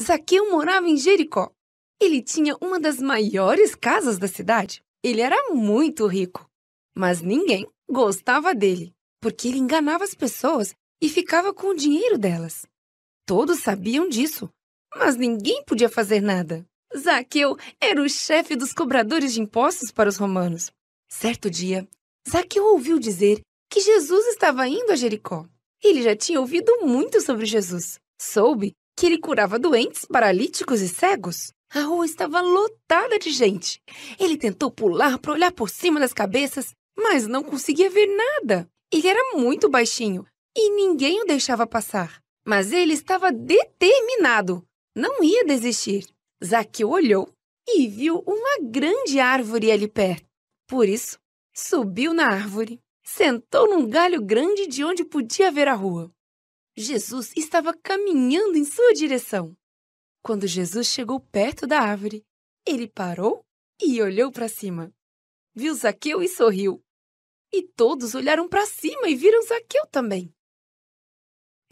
Zaqueu morava em Jericó. Ele tinha uma das maiores casas da cidade. Ele era muito rico, mas ninguém gostava dele, porque ele enganava as pessoas e ficava com o dinheiro delas. Todos sabiam disso, mas ninguém podia fazer nada. Zaqueu era o chefe dos cobradores de impostos para os romanos. Certo dia, Zaqueu ouviu dizer que Jesus estava indo a Jericó. Ele já tinha ouvido muito sobre Jesus. Soube que ele curava doentes, paralíticos e cegos. A rua estava lotada de gente. Ele tentou pular para olhar por cima das cabeças, mas não conseguia ver nada. Ele era muito baixinho e ninguém o deixava passar. Mas ele estava determinado. Não ia desistir. Zaqueu olhou e viu uma grande árvore ali perto. Por isso, subiu na árvore, sentou num galho grande de onde podia ver a rua. Jesus estava caminhando em sua direção. Quando Jesus chegou perto da árvore, ele parou e olhou para cima. Viu Zaqueu e sorriu. E todos olharam para cima e viram Zaqueu também.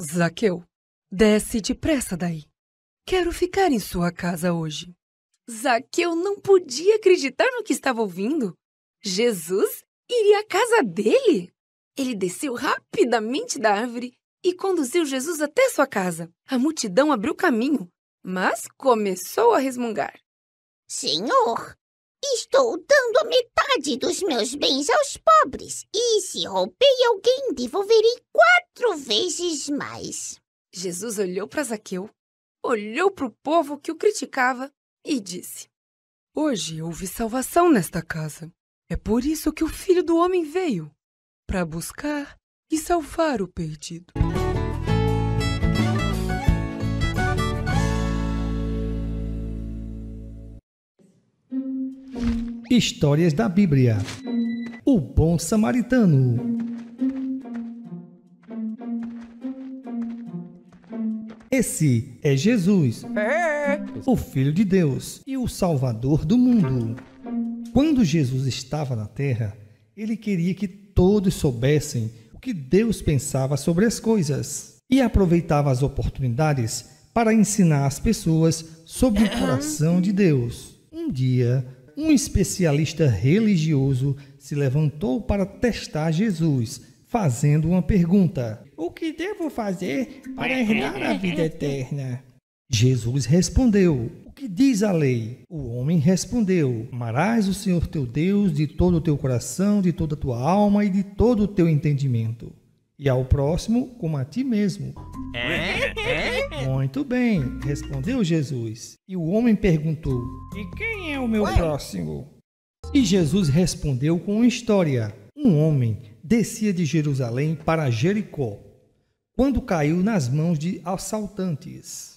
Zaqueu, desce depressa daí. Quero ficar em sua casa hoje. Zaqueu não podia acreditar no que estava ouvindo. Jesus iria à casa dele. Ele desceu rapidamente da árvore e conduziu Jesus até sua casa. A multidão abriu caminho, mas começou a resmungar. Senhor, estou dando a metade dos meus bens aos pobres. E se roubei alguém, devolverei 4 vezes mais. Jesus olhou para Zaqueu, olhou para o povo que o criticava e disse: Hoje houve salvação nesta casa. É por isso que o Filho do Homem veio, para buscar e salvar o perdido. Histórias da Bíblia. O Bom Samaritano. Esse é Jesus, o Filho de Deus e o Salvador do mundo. Quando Jesus estava na terra, ele queria que todos soubessem o que Deus pensava sobre as coisas e aproveitava as oportunidades para ensinar as pessoas sobre o coração de Deus. Um dia, um especialista religioso se levantou para testar Jesus, fazendo uma pergunta: o que devo fazer para herdar a vida eterna? Jesus respondeu: o que diz a lei? O homem respondeu: amarás o Senhor teu Deus de todo o teu coração, de toda a tua alma e de todo o teu entendimento, e ao próximo como a ti mesmo. Muito bem, respondeu Jesus. E o homem perguntou: e quem é o meu próximo? E Jesus respondeu com uma história. Um homem descia de Jerusalém para Jericó, quando caiu nas mãos de assaltantes.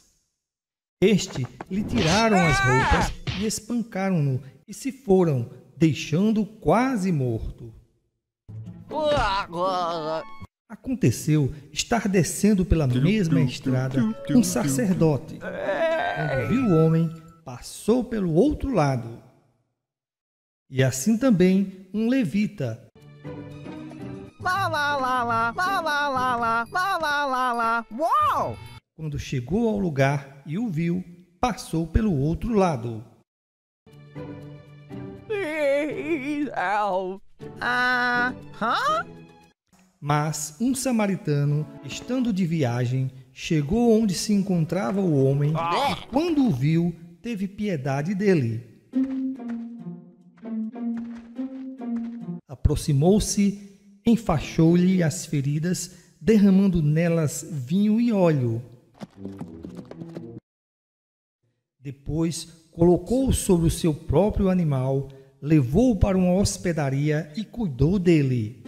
Este lhe tiraram as roupas e espancaram-no e se foram, deixando-o quase morto. Aconteceu estar descendo pela mesma estrada um sacerdote. Quando viu o homem, passou pelo outro lado. E assim também um levita. Uau! Quando chegou ao lugar e o viu, passou pelo outro lado. Mas um samaritano, estando de viagem, chegou onde se encontrava o homem e, quando o viu, teve piedade dele. Aproximou-se, enfaixou-lhe as feridas, derramando nelas vinho e óleo. Depois, colocou-o sobre o seu próprio animal, levou-o para uma hospedaria e cuidou dele.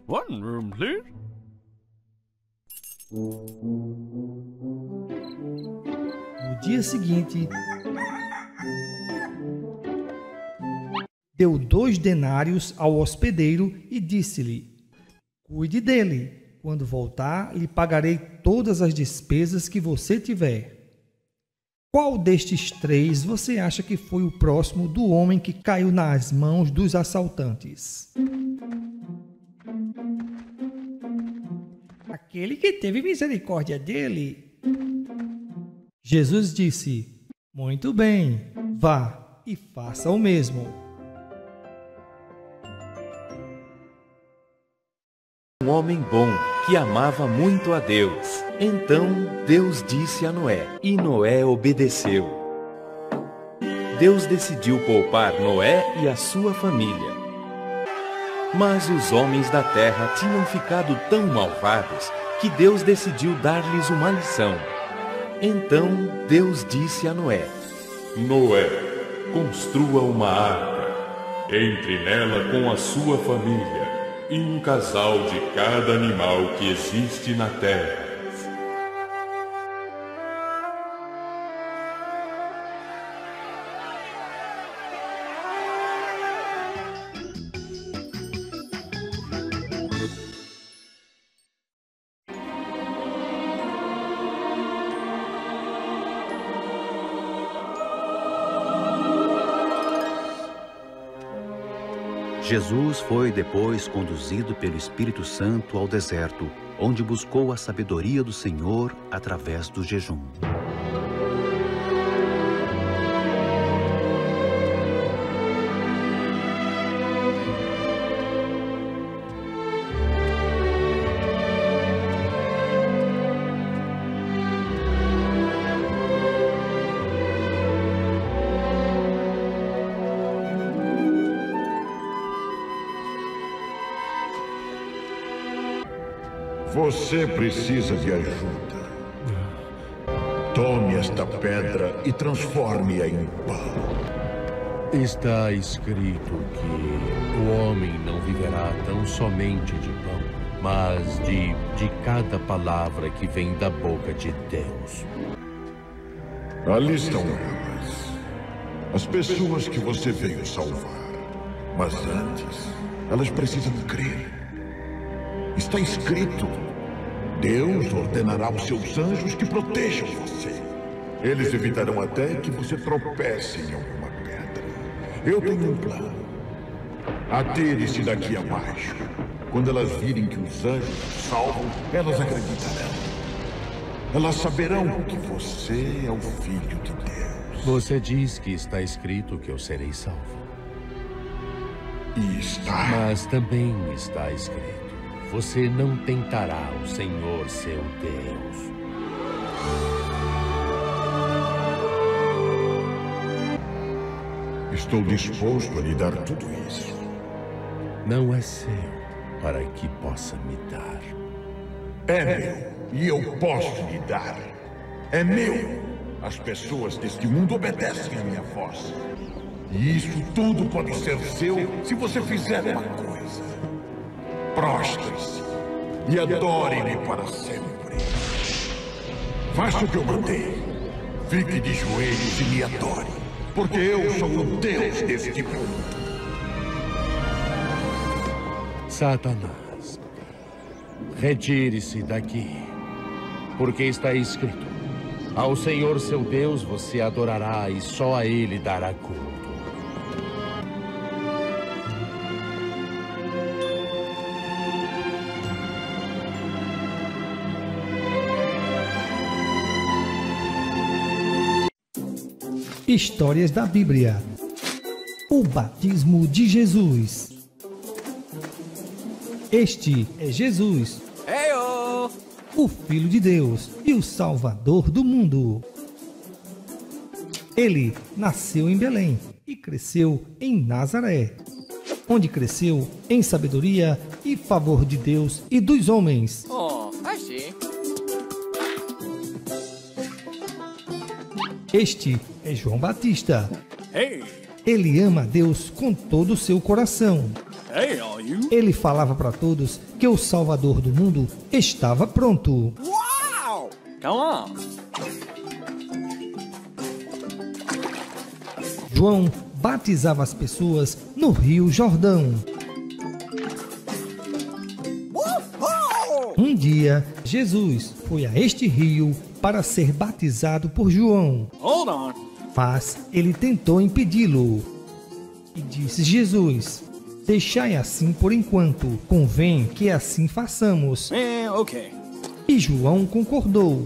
One room, please. No dia seguinte, deu 2 denários ao hospedeiro e disse-lhe: cuide dele. Quando voltar, lhe pagarei todas as despesas que você tiver. Qual destes 3 você acha que foi o próximo do homem que caiu nas mãos dos assaltantes? aquele que teve misericórdia dele. Jesus disse: muito bem, vá e faça o mesmo. Um homem bom que amava muito a Deus. Então Deus disse a Noé, e Noé obedeceu. Deus decidiu poupar Noé e a sua família. Mas os homens da terra tinham ficado tão malvados que Deus decidiu dar-lhes uma lição. Então Deus disse a Noé: Noé, construa uma arca. Entre nela com a sua família e um casal de cada animal que existe na terra. Jesus foi depois conduzido pelo Espírito Santo ao deserto, onde buscou a sabedoria do Senhor através do jejum. Você precisa de ajuda. Tome esta pedra e transforme-a em pão. Está escrito que o homem não viverá tão somente de pão, mas de cada palavra que vem da boca de Deus. Ali estão elas, as pessoas que você veio salvar. Mas antes, elas precisam crer. Está escrito: Deus ordenará aos seus anjos que protejam você. Eles evitarão até que você tropece em alguma pedra. Eu tenho um plano. Atire-se daqui abaixo. Quando elas virem que os anjos o salvam, elas acreditarão. Elas saberão que você é o Filho de Deus. Você diz que está escrito que eu serei salvo. E está. Mas também está escrito: você não tentará o Senhor seu Deus. Estou disposto a lhe dar tudo isso. Não é seu para que possa me dar. É meu e eu posso lhe dar. É meu. As pessoas deste mundo obedecem à minha voz. E isso tudo pode ser seu se você fizer uma coisa. Prostre-se e adore-me para sempre. Faça o que eu mandei. Fique de joelhos e me adore, porque eu sou o Deus deste mundo. Satanás, retire-se daqui, porque está escrito: ao Senhor seu Deus você adorará e só a Ele dará culto. Histórias da Bíblia. O batismo de Jesus. Este é Jesus, o Filho de Deus e o Salvador do mundo. Ele nasceu em Belém e cresceu em Nazaré, onde cresceu em sabedoria e favor de Deus e dos homens. Este é João Batista. Ele ama a Deus com todo o seu coração. Ele falava para todos que o Salvador do mundo estava pronto. João batizava as pessoas no Rio Jordão. Um dia, Jesus foi a este rio para ser batizado por João. Mas ele tentou impedi-lo. E disse Jesus: deixai assim por enquanto, convém que assim façamos. E João concordou.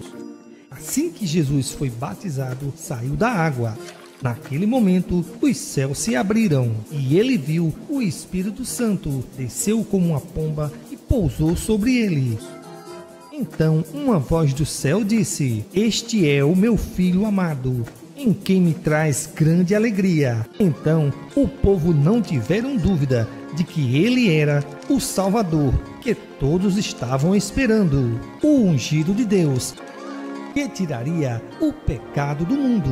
Assim que Jesus foi batizado, saiu da água. Naquele momento, os céus se abriram e ele viu o Espírito Santo, desceu como uma pomba e pousou sobre ele. Então uma voz do céu disse: Este é o meu filho amado, em quem me traz grande alegria. Então o povo não tiveram dúvida de que ele era o Salvador que todos estavam esperando, o ungido de Deus, que tiraria o pecado do mundo.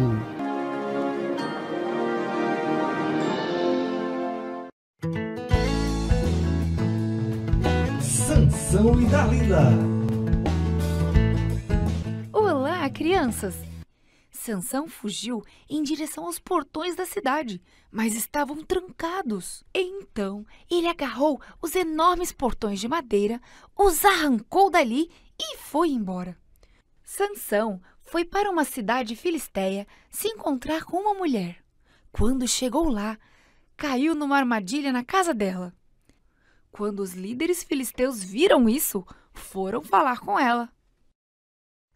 Sansão e Dalila. Olá, crianças! Sansão fugiu em direção aos portões da cidade, mas estavam trancados. Então, ele agarrou os enormes portões de madeira, os arrancou dali e foi embora. Sansão foi para uma cidade filisteia se encontrar com uma mulher. Quando chegou lá, caiu numa armadilha na casa dela. Quando os líderes filisteus viram isso, foram falar com ela.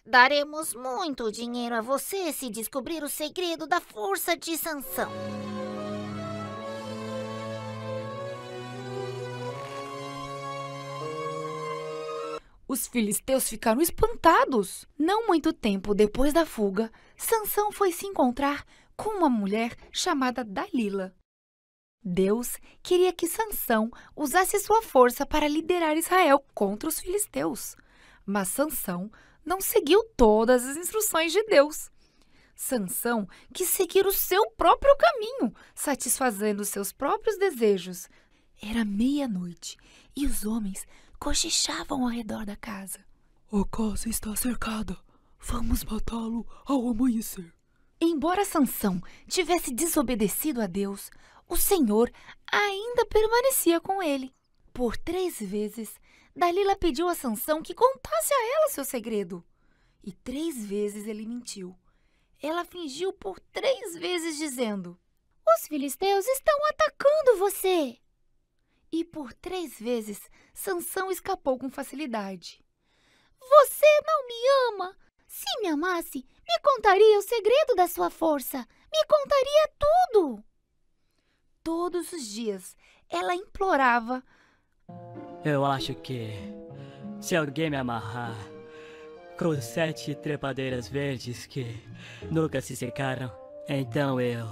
Daremos muito dinheiro a você se descobrir o segredo da força de Sansão. Os filisteus ficaram espantados. Não muito tempo depois da fuga, Sansão foi se encontrar com uma mulher chamada Dalila. Deus queria que Sansão usasse sua força para liderar Israel contra os filisteus. Mas Sansão não seguiu todas as instruções de Deus. Sansão quis seguir o seu próprio caminho, satisfazendo seus próprios desejos. Era meia-noite e os homens cochichavam ao redor da casa. A casa está cercada. Vamos matá-lo ao amanhecer. Embora Sansão tivesse desobedecido a Deus, o Senhor ainda permanecia com ele. Por 3 vezes, Dalila pediu a Sansão que contasse a ela seu segredo. E 3 vezes ele mentiu. Ela fingiu por 3 vezes dizendo: Os filisteus estão atacando você. E por 3 vezes, Sansão escapou com facilidade. Você não me ama. Se me amasse, me contaria o segredo da sua força. Me contaria tudo. Todos os dias, ela implorava: Eu acho que, se alguém me amarrar com 7 trepadeiras verdes que nunca se secaram, então eu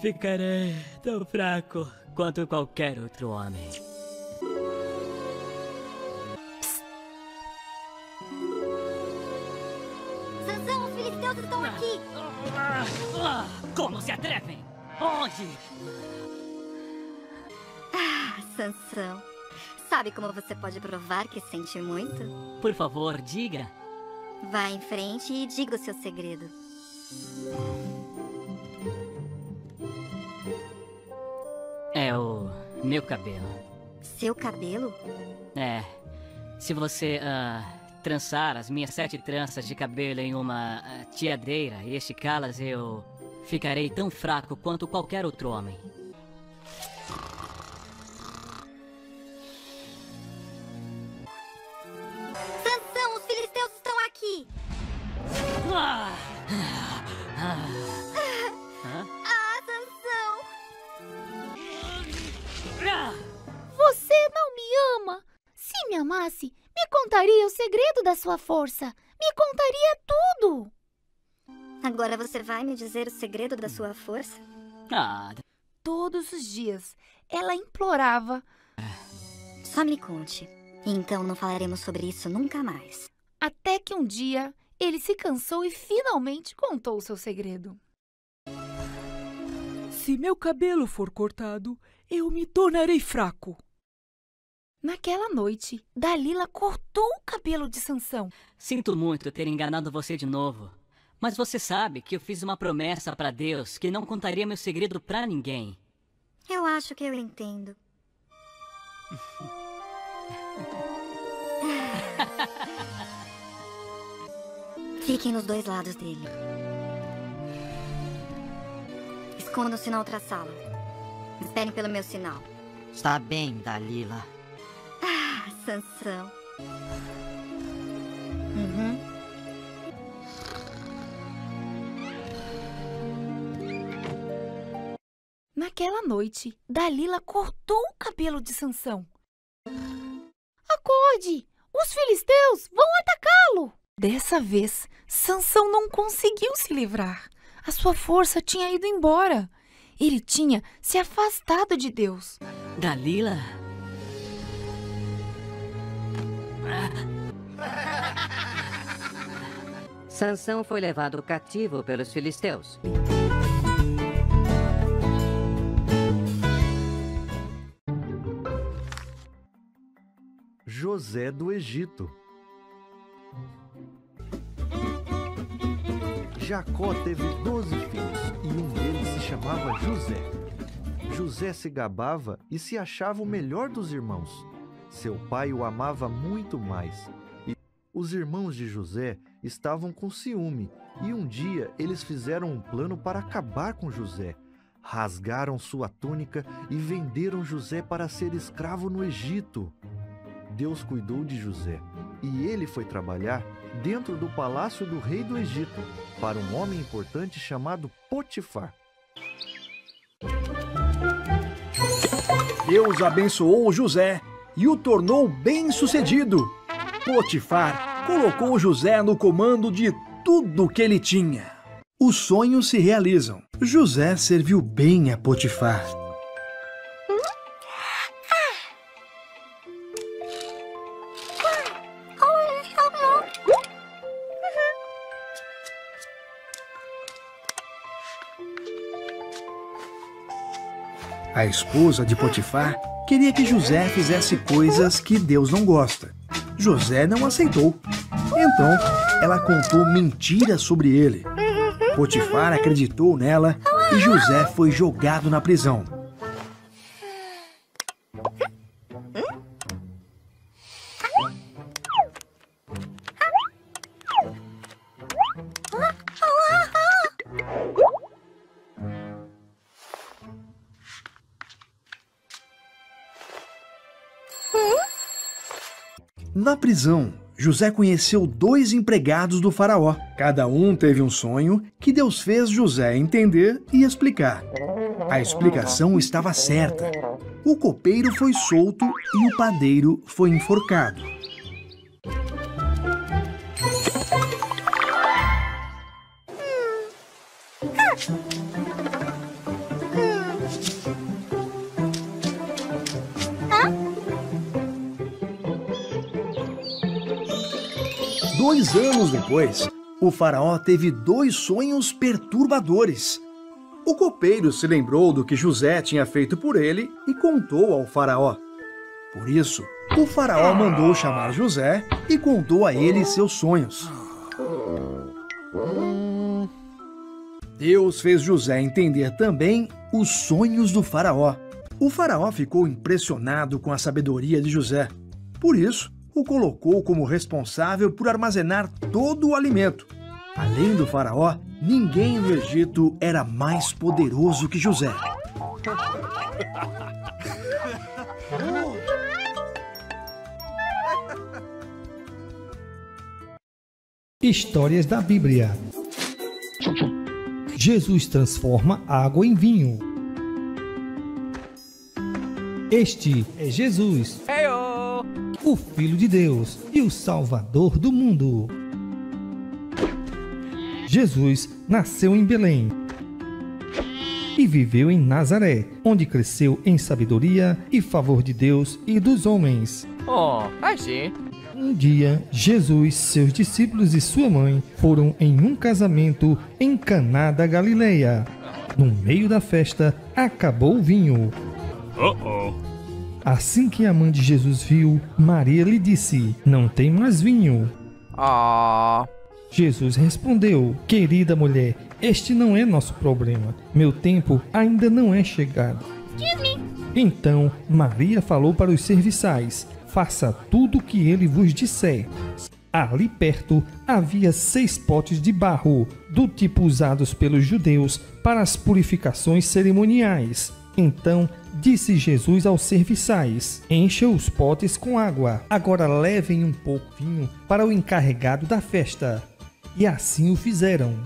ficarei tão fraco quanto qualquer outro homem. Sansão, os filisteus estão aqui! Como se atrevem? Onde? Sansão, sabe como você pode provar que sente muito? Por favor, diga. Vá em frente e diga o seu segredo. É o meu cabelo. Seu cabelo? É. Se você trançar as minhas 7 tranças de cabelo em uma tiadeira e esticá-las, eu ficarei tão fraco quanto qualquer outro homem. Sansão, os filisteus estão aqui! Sansão! Você não me ama. Se me amasse, me contaria o segredo da sua força. Me contaria tudo. Agora você vai me dizer o segredo da sua força? Todos os dias, ela implorava: Só me conte. Então não falaremos sobre isso nunca mais. Até que um dia, ele se cansou e finalmente contou o seu segredo. Se meu cabelo for cortado, eu me tornarei fraco. Naquela noite, Dalila cortou o cabelo de Sansão. Sinto muito ter enganado você de novo. Mas você sabe que eu fiz uma promessa para Deus que não contaria meu segredo para ninguém. Eu acho que eu entendo. Fiquem nos 2 lados dele. Escondam-se na outra sala. Esperem pelo meu sinal. Está bem, Dalila. Sansão. Naquela noite, Dalila cortou o cabelo de Sansão. Acorde! Os filisteus vão atacá-lo! Dessa vez, Sansão não conseguiu se livrar. A sua força tinha ido embora. Ele tinha se afastado de Deus. Dalila? Sansão foi levado cativo pelos filisteus. José do Egito. Jacó teve 12 filhos e um deles se chamava José. José se gabava e se achava o melhor dos irmãos. Seu pai o amava muito mais. E os irmãos de José estavam com ciúme e um dia eles fizeram um plano para acabar com José. Rasgaram sua túnica e venderam José para ser escravo no Egito. Deus cuidou de José e ele foi trabalhar dentro do palácio do rei do Egito para um homem importante chamado Potifar. Deus abençoou José e o tornou bem-sucedido. Potifar colocou José no comando de tudo que ele tinha. Os sonhos se realizam. José serviu bem a Potifar. A esposa de Potifar queria que José fizesse coisas que Deus não gosta. José não aceitou. Então, ela contou mentiras sobre ele. Potifar acreditou nela e José foi jogado na prisão. Na prisão, José conheceu 2 empregados do faraó. Cada um teve um sonho que Deus fez José entender e explicar. A explicação estava certa. O copeiro foi solto e o padeiro foi enforcado. Dois anos depois, o faraó teve 2 sonhos perturbadores. O copeiro se lembrou do que José tinha feito por ele e contou ao faraó. Por isso, o faraó mandou chamar José e contou a ele seus sonhos. Deus fez José entender também os sonhos do faraó. O faraó ficou impressionado com a sabedoria de José. Por isso, o colocou como responsável por armazenar todo o alimento. Além do faraó, ninguém no Egito era mais poderoso que José. Histórias da Bíblia. Jesus transforma água em vinho. Este é Jesus, o Filho de Deus e o Salvador do mundo. Jesus nasceu em Belém e viveu em Nazaré, onde cresceu em sabedoria e favor de Deus e dos homens. Assim. Um dia, Jesus, seus discípulos e sua mãe foram em um casamento em Caná da Galileia. No meio da festa, acabou o vinho. Assim que a mãe de Jesus viu, Maria lhe disse: "Não tem mais vinho." Jesus respondeu: "Querida mulher, este não é nosso problema. Meu tempo ainda não é chegado." Então Maria falou para os serviçais: "Faça tudo o que ele vos disser." Ali perto havia 6 potes de barro, do tipo usados pelos judeus para as purificações cerimoniais. Então disse Jesus aos serviçais: encham os potes com água. Agora levem um pouco de vinho para o encarregado da festa. E assim o fizeram.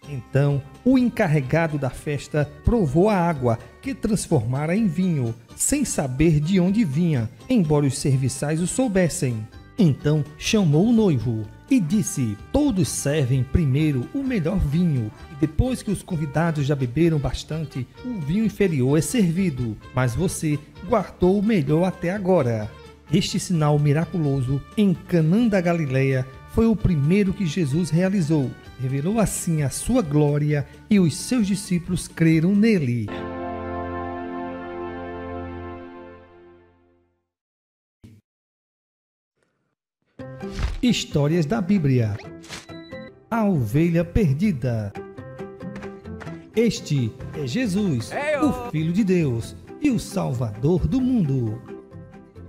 Então, o encarregado da festa provou a água que transformara em vinho, sem saber de onde vinha, embora os serviçais o soubessem. Então chamou o noivo e disse: todos servem primeiro o melhor vinho, e depois que os convidados já beberam bastante, o vinho inferior é servido, mas você guardou o melhor até agora. Este sinal miraculoso em Canaã da Galileia foi o primeiro que Jesus realizou. Revelou assim a sua glória e os seus discípulos creram nele. Histórias da Bíblia. A ovelha perdida. Este é Jesus, o Filho de Deus e o Salvador do mundo.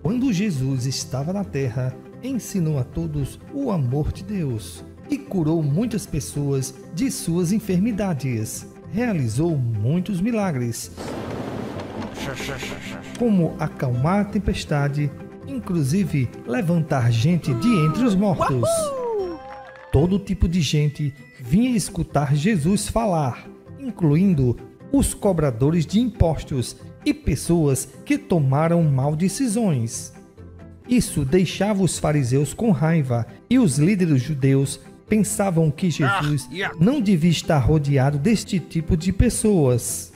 Quando Jesus estava na terra, ensinou a todos o amor de Deus e curou muitas pessoas de suas enfermidades. Realizou muitos milagres, como acalmar a tempestade, inclusive levantar gente de entre os mortos. Todo tipo de gente vinha escutar Jesus falar, incluindo os cobradores de impostos e pessoas que tomaram mal decisões. Isso deixava os fariseus com raiva e os líderes judeus pensavam que Jesus não devia estar rodeado deste tipo de pessoas.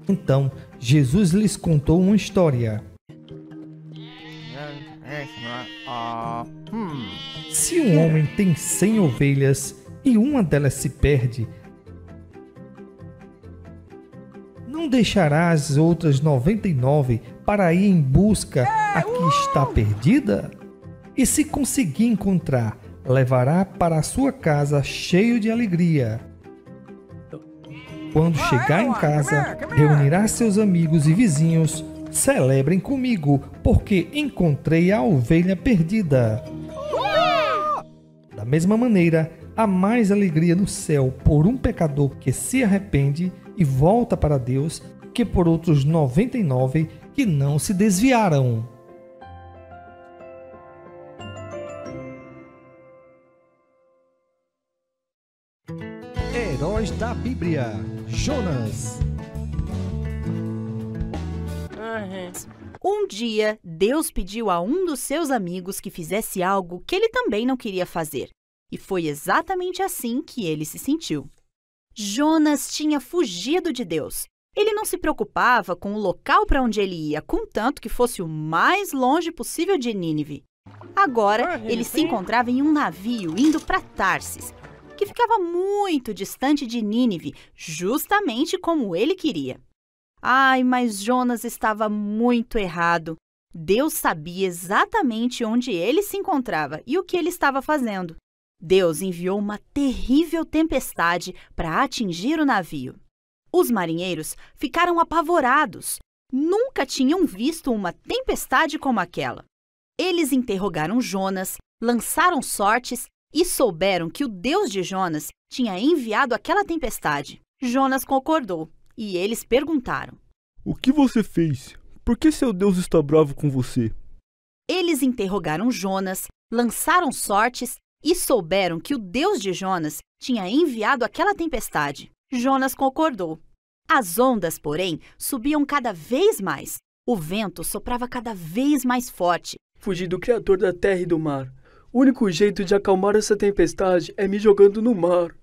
Então, Jesus lhes contou uma história. Se um homem tem 100 ovelhas e uma delas se perde, não deixará as outras 99 para ir em busca a que está perdida? E se conseguir encontrar, levará para a sua casa cheio de alegria. Quando chegar em casa, reunirá seus amigos e vizinhos. Celebrem comigo, porque encontrei a ovelha perdida. Da mesma maneira, há mais alegria no céu por um pecador que se arrepende e volta para Deus que por outros 99 que não se desviaram. Heróis da Bíblia. Jonas. Um dia, Deus pediu a um dos seus amigos que fizesse algo que ele também não queria fazer. E foi exatamente assim que ele se sentiu. Jonas tinha fugido de Deus. Ele não se preocupava com o local para onde ele ia, contanto que fosse o mais longe possível de Nínive. Agora, ele se encontrava em um navio indo para Tarsis, que ficava muito distante de Nínive, justamente como ele queria. Ai, mas Jonas estava muito errado. Deus sabia exatamente onde ele se encontrava e o que ele estava fazendo. Deus enviou uma terrível tempestade para atingir o navio. Os marinheiros ficaram apavorados. Nunca tinham visto uma tempestade como aquela. Eles interrogaram Jonas, lançaram sortes e souberam que o Deus de Jonas tinha enviado aquela tempestade. Jonas concordou e eles perguntaram: o que você fez? Por que seu Deus está bravo com você? Eles interrogaram Jonas, lançaram sortes e souberam que o Deus de Jonas tinha enviado aquela tempestade. Jonas concordou. As ondas, porém, subiam cada vez mais. O vento soprava cada vez mais forte. Fugi do Criador da terra e do mar. O único jeito de acalmar essa tempestade é me jogando no mar.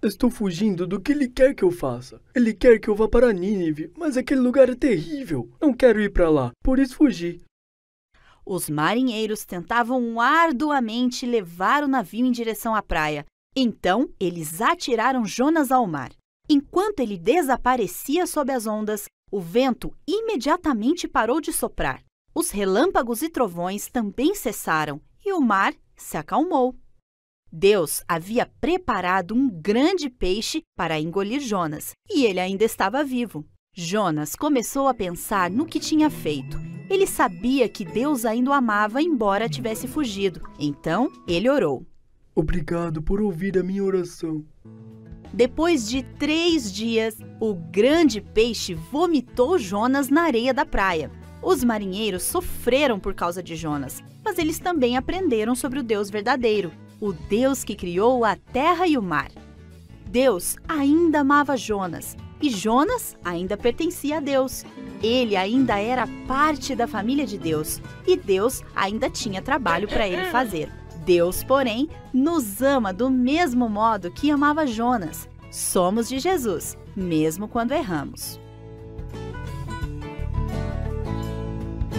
Estou fugindo do que ele quer que eu faça. Ele quer que eu vá para Nínive, mas aquele lugar é terrível. Não quero ir para lá, por isso fugi. Os marinheiros tentavam arduamente levar o navio em direção à praia. Então, eles atiraram Jonas ao mar. Enquanto ele desaparecia sob as ondas, o vento imediatamente parou de soprar. Os relâmpagos e trovões também cessaram e o mar se acalmou. Deus havia preparado um grande peixe para engolir Jonas, e ele ainda estava vivo. Jonas começou a pensar no que tinha feito. Ele sabia que Deus ainda o amava, embora tivesse fugido. Então, ele orou. Obrigado por ouvir a minha oração. Depois de 3 dias, o grande peixe vomitou Jonas na areia da praia. Os marinheiros sofreram por causa de Jonas, mas eles também aprenderam sobre o Deus verdadeiro, o Deus que criou a terra e o mar. Deus ainda amava Jonas, e Jonas ainda pertencia a Deus. Ele ainda era parte da família de Deus, e Deus ainda tinha trabalho para ele fazer. Deus, porém, nos ama do mesmo modo que amava Jonas. Somos de Jesus, mesmo quando erramos.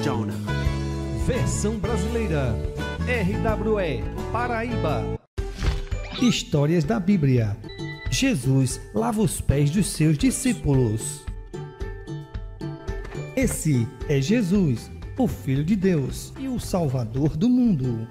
Jonah. Versão brasileira. RWE Paraíba. Histórias da Bíblia. Jesus lava os pés dos seus discípulos. Esse é Jesus, o Filho de Deus e o Salvador do mundo.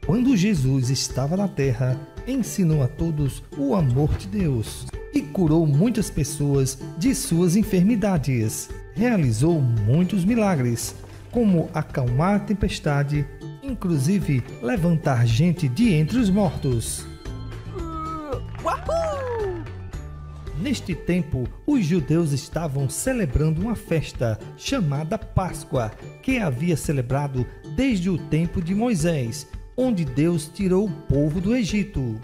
Quando Jesus estava na terra, ensinou a todos o amor de Deus e curou muitas pessoas de suas enfermidades. Realizou muitos milagres, como acalmar a tempestade, inclusive levantar gente de entre os mortos. Neste tempo, os judeus estavam celebrando uma festa chamada Páscoa, que havia celebrado desde o tempo de Moisés, onde Deus tirou o povo do Egito.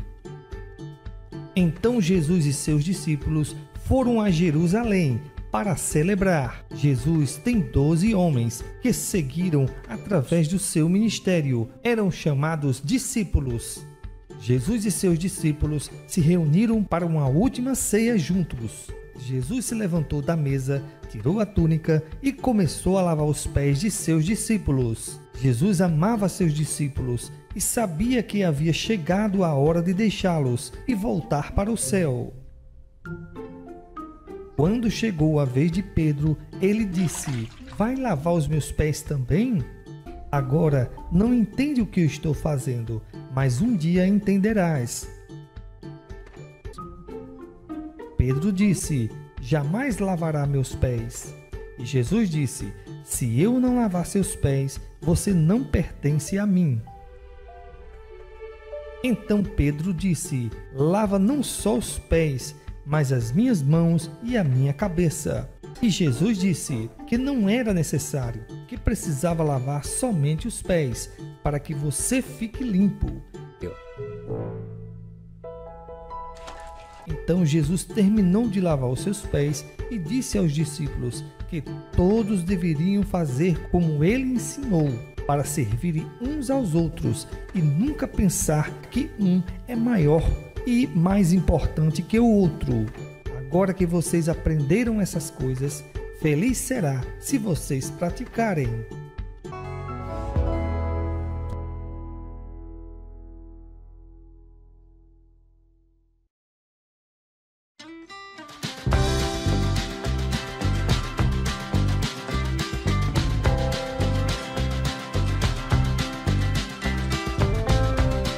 Então Jesus e seus discípulos foram a Jerusalém para celebrar. Jesus tem 12 homens que seguiram através do seu ministério. Eram chamados discípulos. Jesus e seus discípulos se reuniram para uma última ceia juntos. Jesus se levantou da mesa, tirou a túnica e começou a lavar os pés de seus discípulos. Jesus amava seus discípulos e sabia que havia chegado a hora de deixá-los e voltar para o céu. Quando chegou a vez de Pedro, ele disse: "Vai lavar os meus pés também? Agora não entende o que eu estou fazendo, mas um dia entenderás." Pedro disse: "Jamais lavará meus pés." E Jesus disse: "Se eu não lavar seus pés, você não pertence a mim." Então Pedro disse: "Lava não só os pés, mas as minhas mãos e a minha cabeça." E Jesus disse que não era necessário, que precisava lavar somente os pés, para que você fique limpo. Então Jesus terminou de lavar os seus pés e disse aos discípulos que todos deveriam fazer como ele ensinou, para servirem uns aos outros e nunca pensar que um é maior e mais importante que o outro. Agora que vocês aprenderam essas coisas, feliz será se vocês praticarem.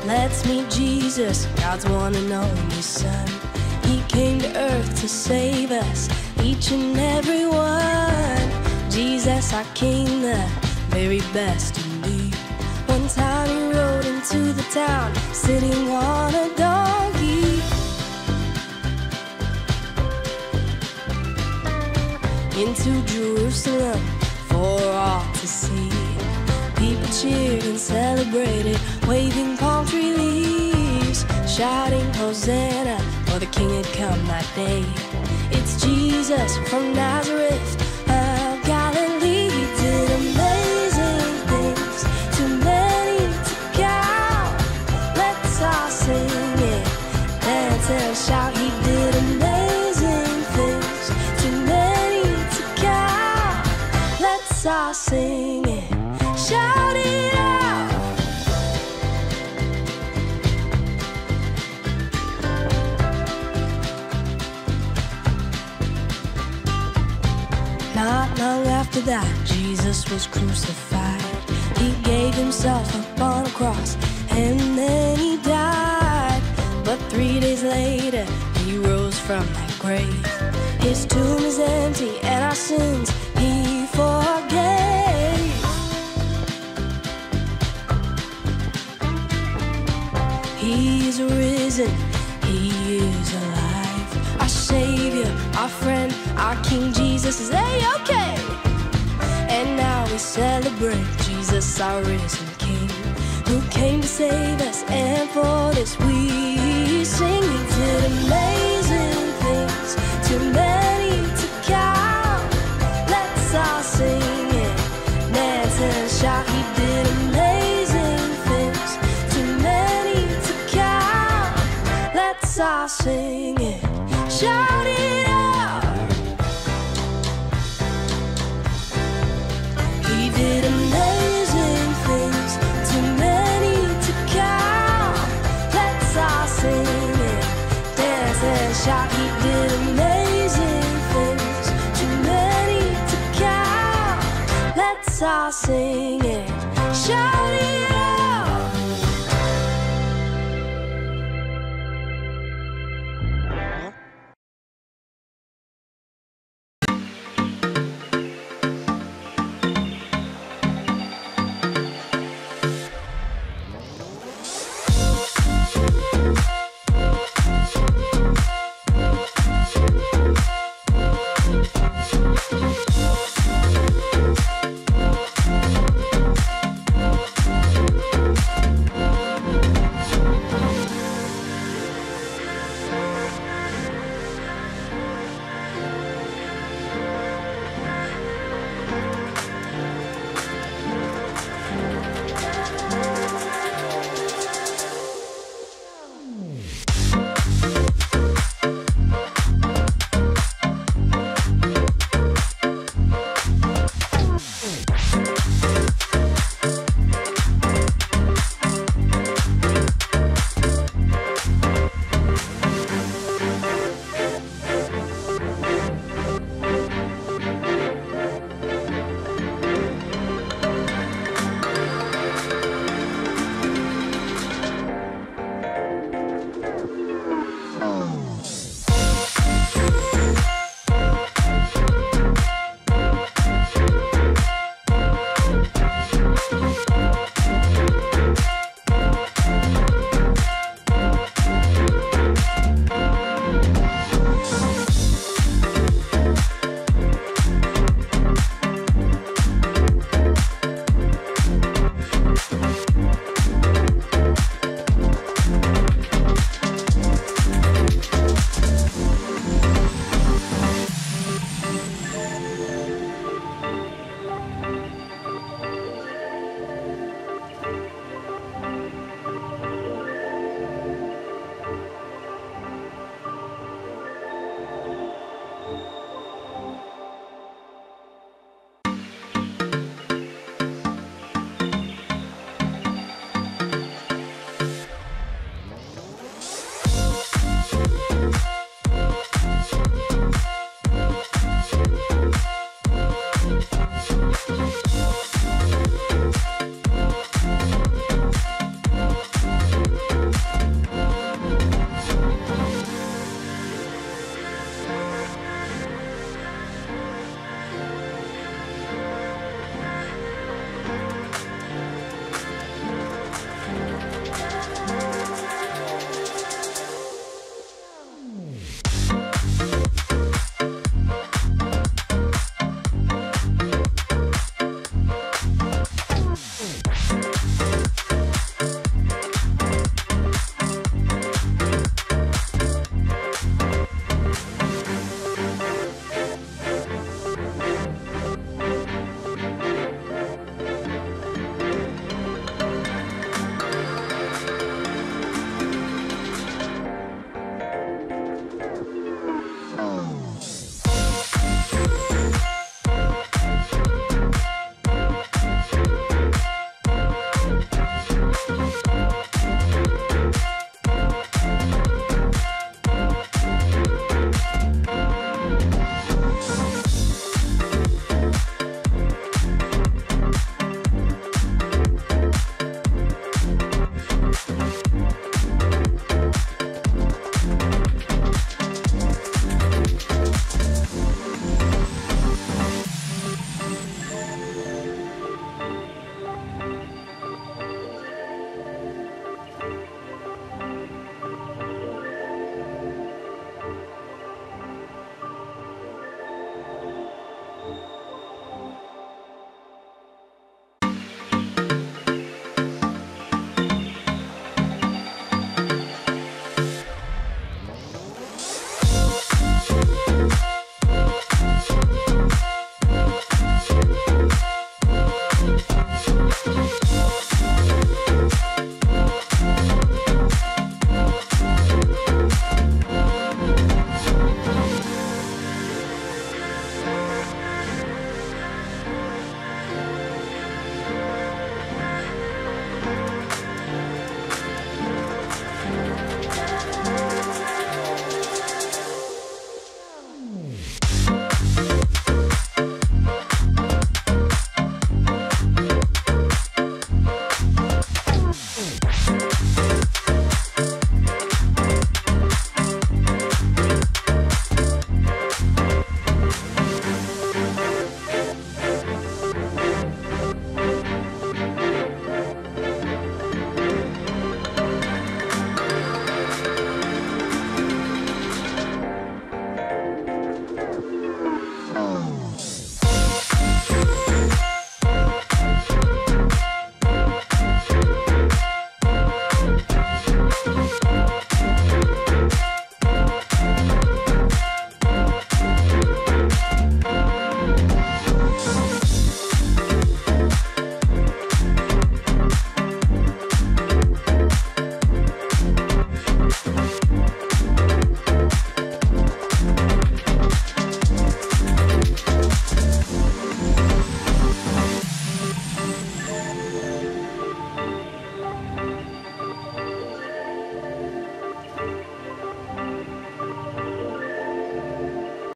Let's meet Jesus, God's one and only Son. He came to earth to save us, each and every one. Jesus, our King, the very best indeed. One time he rode into the town, sitting on a donkey. Into Jerusalem for all to see. People cheered and celebrated, waving palm tree leaves, shouting Hosanna, for the King had come that day. It's Jesus from Nazareth of Galilee. He did amazing things, too many to count. Let's all sing it, dance and shout. He did amazing things, too many to count. Let's all sing it, shout it out. Not long after that, Jesus was crucified. He gave himself up on a cross, and then he died. But 3 days later, he rose from that grave. His tomb is empty, and our sins he forgave. He is risen, he is alive. Our Savior, our friend, our King Jesus is A-OK. And now we celebrate Jesus, our risen King, who came to save us, and for this we sing. He did amazing things, too many to count. Let's all sing it, dance and shout. He did amazing things, too many to count. Let's all sing it, shout it out. He did amazing things, too many to count. Let's all sing it, dance and shout. He did amazing things, too many to count. Let's all sing it.